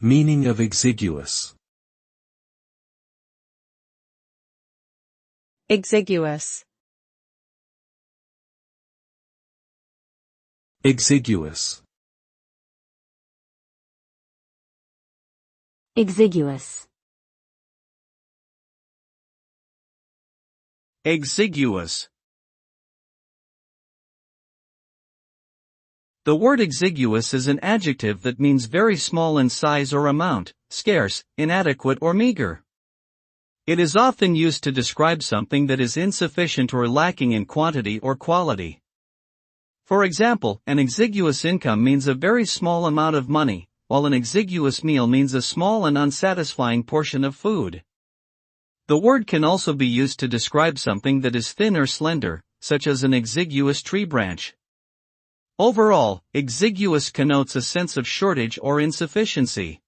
Meaning of exiguous. Exiguous. Exiguous. Exiguous. Exiguous. The word exiguous is an adjective that means very small in size or amount, scarce, inadequate or meager. It is often used to describe something that is insufficient or lacking in quantity or quality. For example, an exiguous income means a very small amount of money, while an exiguous meal means a small and unsatisfying portion of food. The word can also be used to describe something that is thin or slender, such as an exiguous tree branch. Overall, exiguous connotes a sense of shortage or insufficiency.